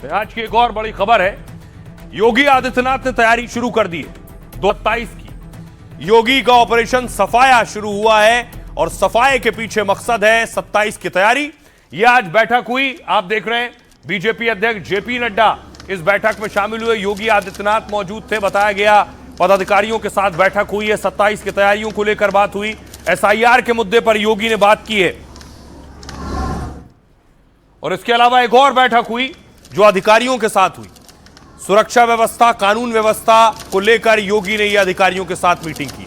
आज की एक और बड़ी खबर है। योगी आदित्यनाथ ने तैयारी शुरू कर दी है 2027 की। योगी का ऑपरेशन सफाया शुरू हुआ है और सफाये के पीछे मकसद है 27 की तैयारी। यह आज बैठक हुई, आप देख रहे हैं। बीजेपी अध्यक्ष जेपी नड्डा इस बैठक में शामिल हुए। योगी आदित्यनाथ मौजूद थे, बताया गया। पदाधिकारियों के साथ बैठक हुई है, 27 की तैयारियों को लेकर बात हुई। एसआईआर के मुद्दे पर योगी ने बात की है और इसके अलावा एक और बैठक हुई जो अधिकारियों के साथ हुई। सुरक्षा व्यवस्था, कानून व्यवस्था को लेकर योगी ने यह अधिकारियों के साथ मीटिंग की।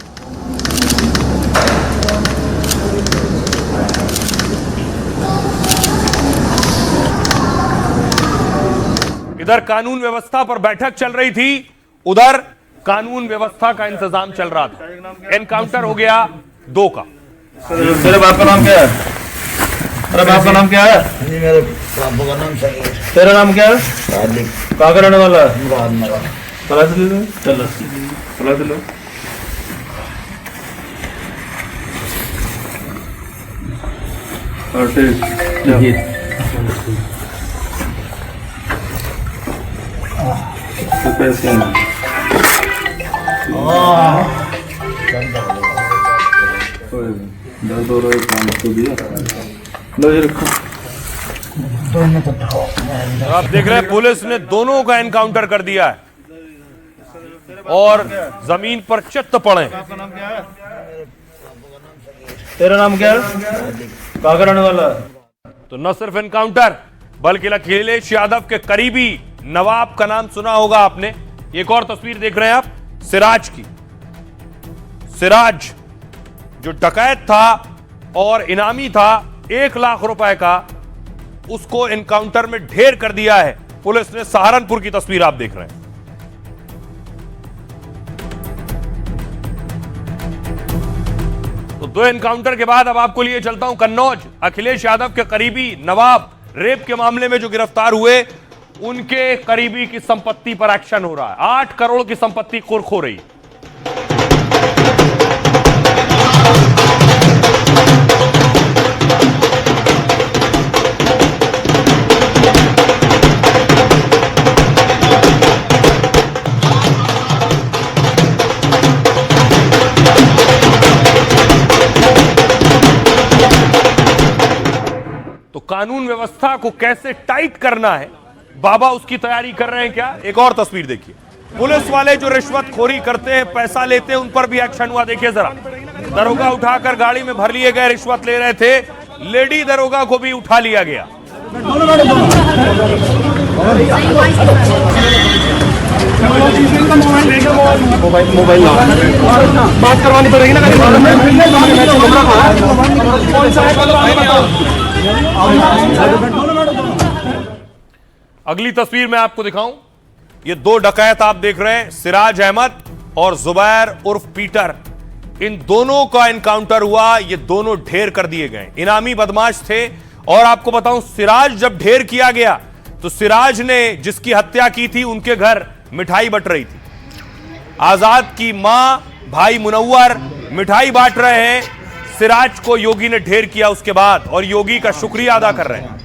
इधर कानून व्यवस्था पर बैठक चल रही थी, उधर कानून व्यवस्था का इंतजाम चल रहा था। एनकाउंटर हो गया 2 का। तेरे बाप का नाम क्या है? तेरे बाप का नाम क्या है? जी मेरे बाबू का नाम सही है। तेरा नाम क्या है? सादिक। कहाँ का रहने वाला है? मुरादनगर। चला से लो, चलो चला से लो। और ठीक तो पैसे दर्द हो रहा है, काम तो दिया लो, ये रखो। आप देख रहे हैं पुलिस ने दोनों का एनकाउंटर कर दिया है और जमीन पर चित्त पड़े। तेरा नाम क्या है? कहाँ का रहने वाला है? तो न सिर्फ एनकाउंटर बल्कि अखिलेश यादव के करीबी नवाब का नाम सुना होगा आपने। एक और तस्वीर देख रहे हैं आप सिराज की। सिराज जो डकैत था और इनामी था 1 लाख रुपए का, उसको एनकाउंटर में ढेर कर दिया है पुलिस ने। सहारनपुर की तस्वीर आप देख रहे हैं। तो 2 एनकाउंटर के बाद अब आपको लिए चलता हूं कन्नौज। अखिलेश यादव के करीबी नवाब रेप के मामले में जो गिरफ्तार हुए, उनके करीबी की संपत्ति पर एक्शन हो रहा है। 8 करोड़ की संपत्ति कुर्क हो रही। तो कानून व्यवस्था को कैसे टाइट करना है, बाबा उसकी तैयारी कर रहे हैं क्या? एक और तस्वीर देखिए। पुलिस वाले जो रिश्वतखोरी करते हैं, पैसा लेते हैं, उन पर भी एक्शन हुआ। देखिए जरा, दरोगा उठाकर गाड़ी में भर लिए गए, रिश्वत ले रहे थे। लेडी दरोगा को भी उठा लिया गया। मोबाइल बात करवानी पड़ेगी ना। अगली तस्वीर मैं आपको दिखाऊं। ये 2 डकैत आप देख रहे हैं, सिराज अहमद और जुबैर उर्फ पीटर। इन दोनों का एनकाउंटर हुआ। ये दोनों ढेर कर दिए गए, इनामी बदमाश थे। और आपको बताऊं, सिराज जब ढेर किया गया तो सिराज ने जिसकी हत्या की थी, उनके घर मिठाई बट रही थी। आजाद की मां, भाई मुनव्वर मिठाई बांट रहे हैं। सिराज को योगी ने ढेर किया उसके बाद, और योगी का शुक्रिया अदा कर रहे हैं।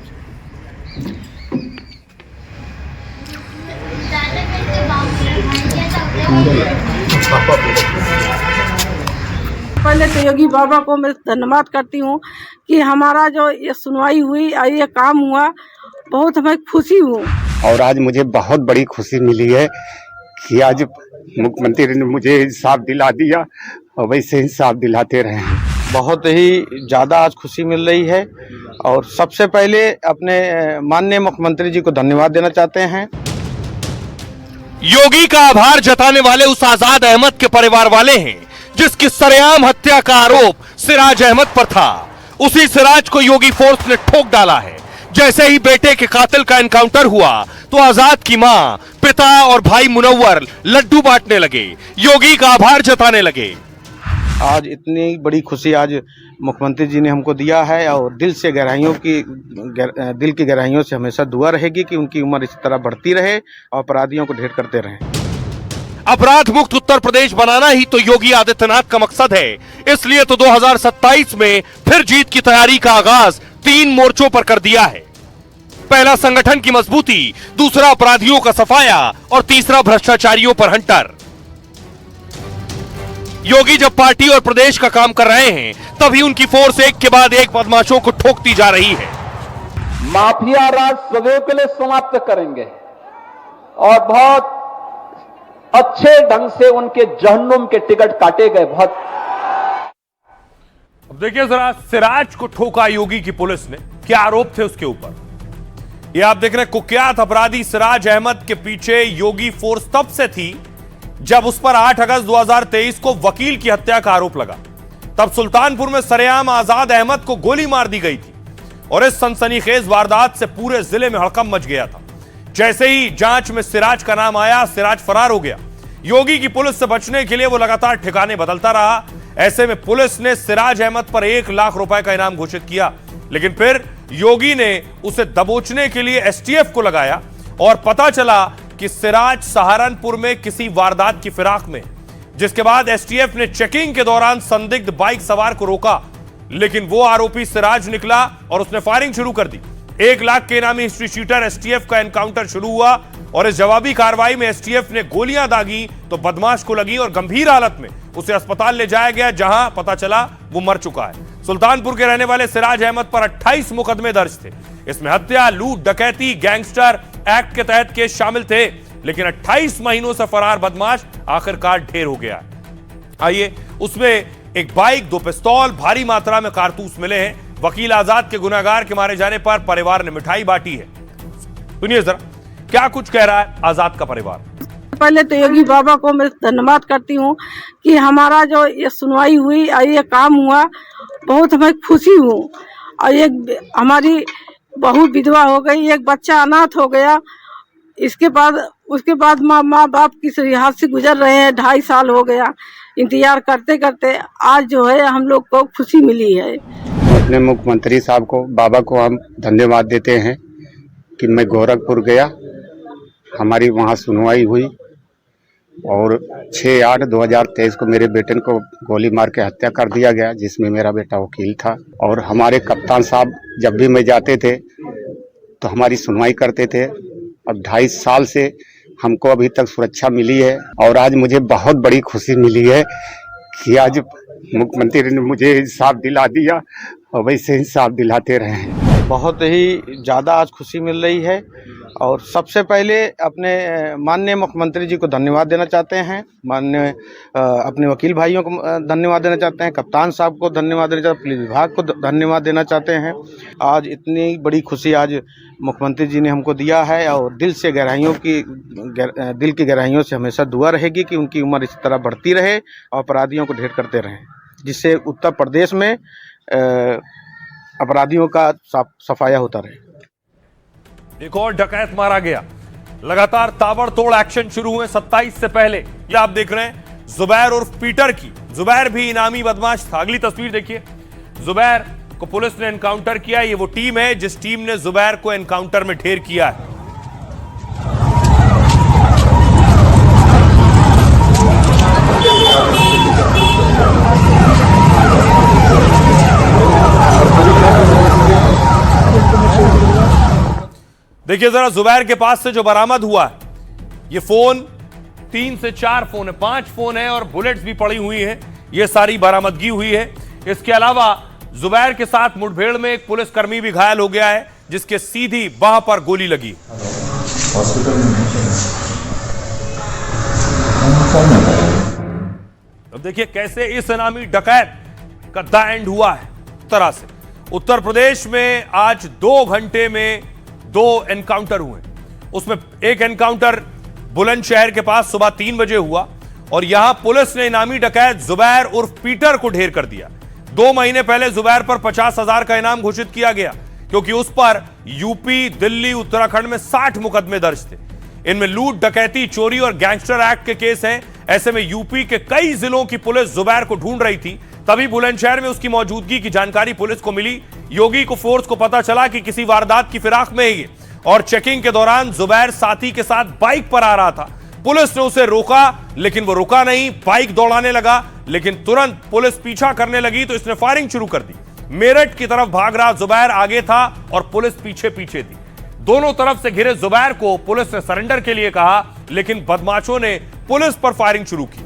पहले तो योगी बाबा को मैं धन्यवाद करती हूँ कि हमारा जो ये सुनवाई हुई और ये काम हुआ, बहुत हमें खुशी हूँ। और आज मुझे बहुत बड़ी खुशी मिली है कि आज मुख्यमंत्री ने मुझे इंसाफ दिला दिया और वैसे इंसाफ दिलाते रहे। बहुत ही ज़्यादा आज खुशी मिल रही है और सबसे पहले अपने माननीय मुख्यमंत्री जी को धन्यवाद देना चाहते हैं। योगी का आभार जताने वाले उस आजाद अहमद के परिवार वाले हैं जिसकी सरेआम हत्या का आरोप सिराज अहमद पर था। उसी सिराज को योगी फोर्स ने ठोक डाला है। जैसे ही बेटे के कातिल का एनकाउंटर हुआ तो आजाद की मां, पिता और भाई मुनव्वर लड्डू बांटने लगे, योगी का आभार जताने लगे। आज इतनी बड़ी खुशी आज मुख्यमंत्री जी ने हमको दिया है और दिल की गहराइयों से हमेशा दुआ रहेगी कि उनकी उम्र इस तरह बढ़ती रहे और अपराधियों को ढेर करते रहें। अपराध मुक्त उत्तर प्रदेश बनाना ही तो योगी आदित्यनाथ का मकसद है। इसलिए तो 2027 में फिर जीत की तैयारी का आगाज 3 मोर्चों पर कर दिया है। पहला संगठन की मजबूती, दूसरा अपराधियों का सफाया और तीसरा भ्रष्टाचारियों पर हंटर। योगी जब पार्टी और प्रदेश का काम कर रहे हैं तभी उनकी फोर्स एक के बाद एक बदमाशों को ठोकती जा रही है। माफिया राज सदैव के लिए समाप्त करेंगे और बहुत अच्छे ढंग से उनके जहन्नुम के टिकट काटे गए। बहुत अब देखिए जरा, सिराज को ठोका योगी की पुलिस ने, क्या आरोप थे उसके ऊपर। ये आप देख रहे हैं, कुख्यात अपराधी सिराज अहमद के पीछे योगी फोर्स तब से थी जब उस पर 8 अगस्त 2023 को वकील की हत्या का आरोप लगा। तब सुल्तानपुर में सरेआम आजाद अहमद को गोली मार दी गई थी और इस सनसनीखेज वारदात से पूरे जिले में हड़कंप मच गया था। जैसे ही जांच में सिराज का नाम आया, सिराज फरार हो गया। योगी की पुलिस से बचने के लिए वो लगातार ठिकाने बदलता रहा। ऐसे में पुलिस ने सिराज अहमद पर 1 लाख रुपए का इनाम घोषित किया, लेकिन फिर योगी ने उसे दबोचने के लिए एसटीएफ को लगाया और पता चला कि सिराज सहारनपुर में किसी वारदात की फिराक में, जिसके बाद एसटीएफ ने चेकिंग के दौरान संदिग्ध बाइक सवार को रोका, लेकिन वो आरोपी सिराज निकला और उसने फायरिंग शुरू कर दी। 1 लाख के इनामी हिस्ट्री शीटर एसटीएफ का एनकाउंटर शुरू हुआ और इस जवाबी कार्रवाई में एसटीएफ ने गोलियां दागी तो बदमाश को लगी और गंभीर हालत में उसे अस्पताल ले जाया गया, जहां पता चला वो मर चुका है। सुल्तानपुर के रहने वाले सिराज अहमद पर 28 मुकदमे दर्ज थे। इसमें हत्या, लूट, डकैती, गैंगस्टर एक्ट के तहत केस शामिल थे, लेकिन 28 महीनों से फरार बदमाश आखिरकार ढेर हो गया। आइए, उसमें एक बाइक, 2 पिस्तौल, भारी मात्रा में कारतूस मिले हैं। वकील आजाद के गुनहगार के मारे जाने पर परिवार ने मिठाई बांटी है। सुनिए जरा क्या कुछ कह रहा है आजाद का परिवार। पहले तो योगी बाबा को मैं धन्यवाद करती हूँ कि हमारा जो ये सुनवाई हुई और ये काम हुआ, बहुत हमें खुशी हूँ। और एक हमारी बहू विधवा हो गई, एक बच्चा अनाथ हो गया। उसके बाद माँ बाप किस हाथ से गुजर रहे हैं, 2.5 साल हो गया इंतजार करते करते। आज जो है हम लोग को खुशी मिली है। अपने मुख्यमंत्री साहब को, बाबा को हम धन्यवाद देते हैं कि मैं गोरखपुर गया, हमारी वहाँ सुनवाई हुई और 6/8/2023 को मेरे बेटे को गोली मार के हत्या कर दिया गया, जिसमें मेरा बेटा वकील था। और हमारे कप्तान साहब जब भी मैं जाते थे तो हमारी सुनवाई करते थे। अब 2.5 साल से हमको अभी तक सुरक्षा मिली है और आज मुझे बहुत बड़ी खुशी मिली है कि आज मुख्यमंत्री ने मुझे इंसाफ दिला दिया और वैसे इंसाफ दिलाते रहे। बहुत ही ज़्यादा आज खुशी मिल रही है और सबसे पहले अपने माननीय मुख्यमंत्री जी को धन्यवाद देना चाहते हैं, माननीय अपने वकील भाइयों को धन्यवाद देना चाहते हैं, कप्तान साहब को धन्यवाद देना चाहते हैं, पुलिस विभाग को धन्यवाद देना चाहते हैं। आज इतनी बड़ी खुशी आज मुख्यमंत्री जी ने हमको दिया है और दिल की गहराइयों से हमेशा दुआ रहेगी कि उनकी उम्र इस तरह बढ़ती रहे और अपराधियों को ढेर करते रहें, जिससे उत्तर प्रदेश में अपराधियों का सफाया होता रहे। एक और डकैत मारा गया। लगातार ताबड़तोड़ एक्शन शुरू हुए 27 से पहले। ये आप देख रहे हैं जुबैर उर्फ पीटर की। जुबैर भी इनामी बदमाश था। अगली तस्वीर देखिए, जुबैर को पुलिस ने एनकाउंटर किया। ये वो टीम है जिस टीम ने जुबैर को एनकाउंटर में ढेर किया है। देखिए जरा, जुबैर के पास से जो बरामद हुआ है, ये फोन 3 से 4 फोन है, 5 फोन है और बुलेट्स भी पड़ी हुई हैं। ये सारी बरामदगी हुई है। इसके अलावा जुबैर के साथ मुठभेड़ में एक पुलिसकर्मी भी घायल हो गया है, जिसके सीधी बाह पर गोली लगी। अब देखिए कैसे इस इनामी डकैत का द एंड हुआ है। तरह से उत्तर प्रदेश में आज 2 घंटे में 2 एनकाउंटर हुए। उसमें एक एनकाउंटर बुलंदशहर के पास सुबह 3 बजे हुआ और यहां पुलिस ने इनामी डकैत जुबैर उर्फ पीटर को ढेर कर दिया। 2 महीने पहले जुबैर पर 50,000 का इनाम घोषित किया गया, क्योंकि उस पर यूपी, दिल्ली, उत्तराखंड में 60 मुकदमे दर्ज थे। इनमें लूट, डकैती, चोरी और गैंगस्टर एक्ट के केस हैं। ऐसे में यूपी के कई जिलों की पुलिस जुबैर को ढूंढ रही थी। तभी बुलंदशहर में उसकी मौजूदगी की जानकारी पुलिस को मिली। योगी को फोर्स को पता चला कि किसी वारदात की फिराक में है ये, और चेकिंग के दौरान जुबैर साथी के साथ बाइक पर आ रहा था। पुलिस ने उसे रोका, लेकिन वो रुका नहीं, बाइक दौड़ाने लगा। लेकिन तुरंत पुलिस पीछा करने लगी तो इसने फायरिंग शुरू कर दी। मेरठ की तरफ भाग रहा जुबैर आगे था और पुलिस पीछे पीछे थी। दोनों तरफ से घिरे जुबैर को पुलिस ने सरेंडर के लिए कहा, लेकिन बदमाशों ने पुलिस पर फायरिंग शुरू की,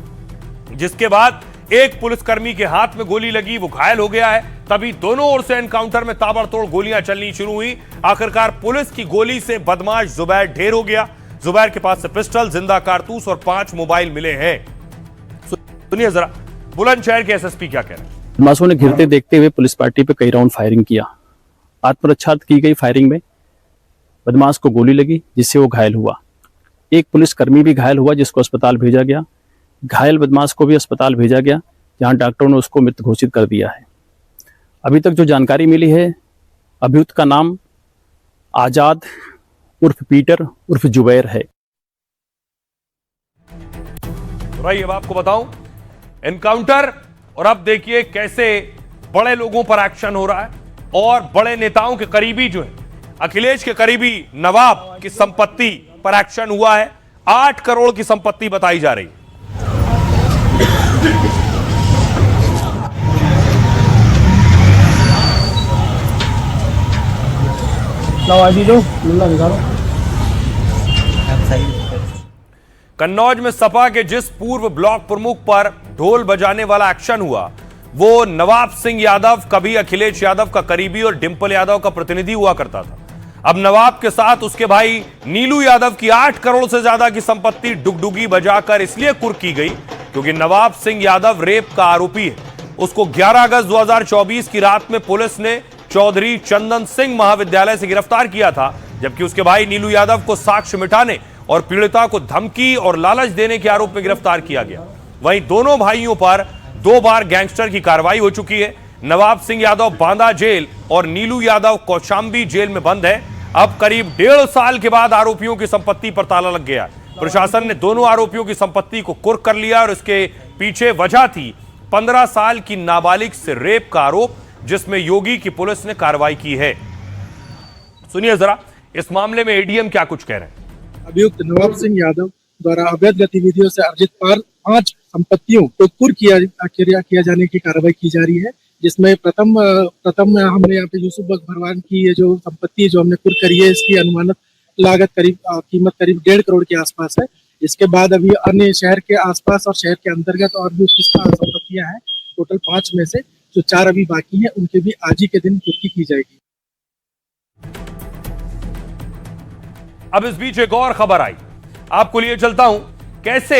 जिसके बाद एक पुलिसकर्मी के हाथ में गोली लगी, वो घायल हो गया है। तभी दोनों ओर से एनकाउंटर में ताबड़तोड़ गोलियां चलनी शुरू हुई। आखिरकार पुलिस की गोली से बदमाश जुबैर ढेर हो गया। जुबैर के पास से पिस्टल, जिंदा कारतूस और 5 मोबाइल मिले हैं। सुनिए जरा बुलंदशहर के एसएसपी क्या कह रहे हैं। बदमाशों ने घिरते देखते हुए पुलिस पार्टी पे कई राउंड फायरिंग किया। आत्मरक्षा की गई फायरिंग में बदमाश को गोली लगी, जिससे वो घायल हुआ। एक पुलिसकर्मी भी घायल हुआ, जिसको अस्पताल भेजा गया। घायल बदमाश को भी अस्पताल भेजा गया, जहां डॉक्टरों ने उसको मृत घोषित कर दिया है। अभी तक जो जानकारी मिली है, अभियुक्त का नाम आजाद उर्फ पीटर उर्फ जुबैर है। तो भाई अब आपको बताऊं, एनकाउंटर और अब देखिए कैसे बड़े लोगों पर एक्शन हो रहा है और बड़े नेताओं के करीबी जो है, अखिलेश के करीबी नवाब की संपत्ति पर एक्शन हुआ है। 8 करोड़ की संपत्ति बताई जा रही है। कन्नौज में सपा के जिस पूर्व ब्लॉक प्रमुख पर ढोल बजाने वाला एक्शन हुआ, वो नवाब सिंह यादव, कभी अखिलेश यादव का करीबी और डिंपल यादव का प्रतिनिधि हुआ करता था। अब नवाब के साथ उसके भाई नीलू यादव की 8 करोड़ से ज्यादा की संपत्ति डुगडुगी बजाकर इसलिए कुर्क की गई क्योंकि नवाब सिंह यादव रेप का आरोपी है। उसको 11 अगस्त 2024 की रात में पुलिस ने चौधरी चंदन सिंह महाविद्यालय से गिरफ्तार किया था, जबकि उसके भाई नीलू यादव को साक्ष्य मिटाने और पीड़िता को धमकी और लालच देने के आरोप में गिरफ्तार किया गया। वहीं दोनों भाइयों पर 2 बार गैंगस्टर की कार्रवाई हो चुकी है। नवाब सिंह यादव बांदा जेल और नीलू यादव कौशाम्बी जेल में बंद है। अब करीब 1.5 साल के बाद आरोपियों की संपत्ति पर ताला लग गया। प्रशासन ने दोनों आरोपियों की संपत्ति को कुर्क कर लिया और इसके पीछे वजह थी 15 साल की नाबालिग से रेप का आरोप, जिसमें योगी की पुलिस ने कार्रवाई की है। सुनिए जरा इस मामले में एडीएम क्या कुछ कह रहे हैं। अभियुक्त नवाब सिंह यादव द्वारा अवैध गतिविधियों से अर्जित 5 संपत्तियों को कुर्क किया जाने की कार्रवाई की जा रही है, जिसमें प्रथम हमने यहाँ पे यूसुफ बख्श भरवान की ये जो संपत्ति जो हमने कुर्क करी है, इसकी अनुमानित लागत कीमत करीब 1.5 करोड़ के आसपास है। इसके बाद अभी अन्य शहर के आसपास और शहर के अंतर्गत और भी उसकी संपत्तियां हैं। टोटल 5 में से जो 4 अभी बाकी हैं, उनके भी आज ही के दिन कुर्की की जाएगी। अब इस बीच एक और खबर आई, आपको लिए चलता हूं। कैसे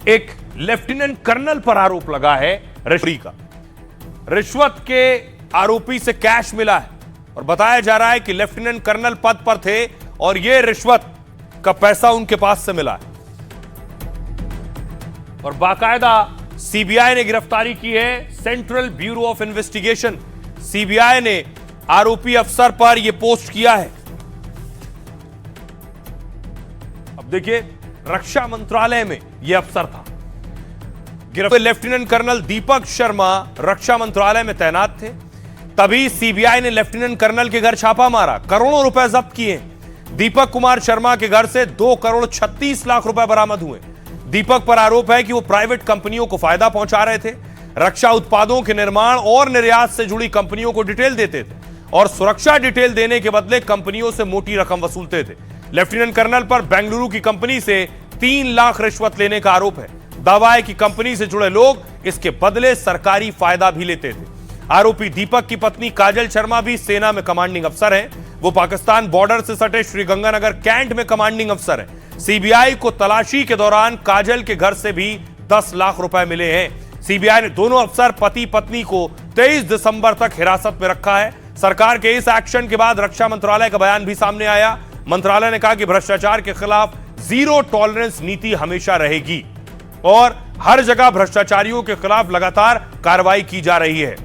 एक लेफ्टिनेंट कर्नल पर आरोप लगा है रिश्वत के आरोपी से कैश मिला है और बताया जा रहा है कि लेफ्टिनेंट कर्नल पद पर थे और यह रिश्वत का पैसा उनके पास से मिला है और बाकायदा सीबीआई ने गिरफ्तारी की है। Central bureau of investigation CBI ने आरोपी अफसर पर यह पोस्ट किया है। अब देखिए, रक्षा मंत्रालय में यह अफसर था। गिरफ्तार लेफ्टिनेंट कर्नल दीपक शर्मा रक्षा मंत्रालय में तैनात थे। तभी सीबीआई ने लेफ्टिनेंट कर्नल के घर छापा मारा, करोड़ों रुपए जब्त किए। दीपक कुमार शर्मा के घर से 2 करोड़ 36 लाख रुपए बरामद हुए। दीपक पर आरोप है कि वो प्राइवेट कंपनियों को फायदा पहुंचा रहे थे, रक्षा उत्पादों के निर्माण और निर्यात से जुड़ी कंपनियों को डिटेल देते थे और सुरक्षा डिटेल देने के बदले कंपनियों से मोटी रकम वसूलते थे। लेफ्टिनेंट कर्नल पर बेंगलुरु की कंपनी से 3 लाख रिश्वत लेने का आरोप है। दावा है कि कंपनी से जुड़े लोग इसके बदले सरकारी फायदा भी लेते थे। आरोपी दीपक की पत्नी काजल शर्मा भी सेना में कमांडिंग अफसर हैं। वो पाकिस्तान बॉर्डर से सटे श्रीगंगानगर कैंट में कमांडिंग अफसर हैं। सीबीआई को तलाशी के दौरान काजल के घर से भी 10 लाख रुपए मिले हैं। सीबीआई ने दोनों अफसर पति पत्नी को 23 दिसंबर तक हिरासत में रखा है। सरकार के इस एक्शन के बाद रक्षा मंत्रालय का बयान भी सामने आया। मंत्रालय ने कहा कि भ्रष्टाचार के खिलाफ 0 टॉलरेंस नीति हमेशा रहेगी और हर जगह भ्रष्टाचारियों के खिलाफ लगातार कार्रवाई की जा रही है।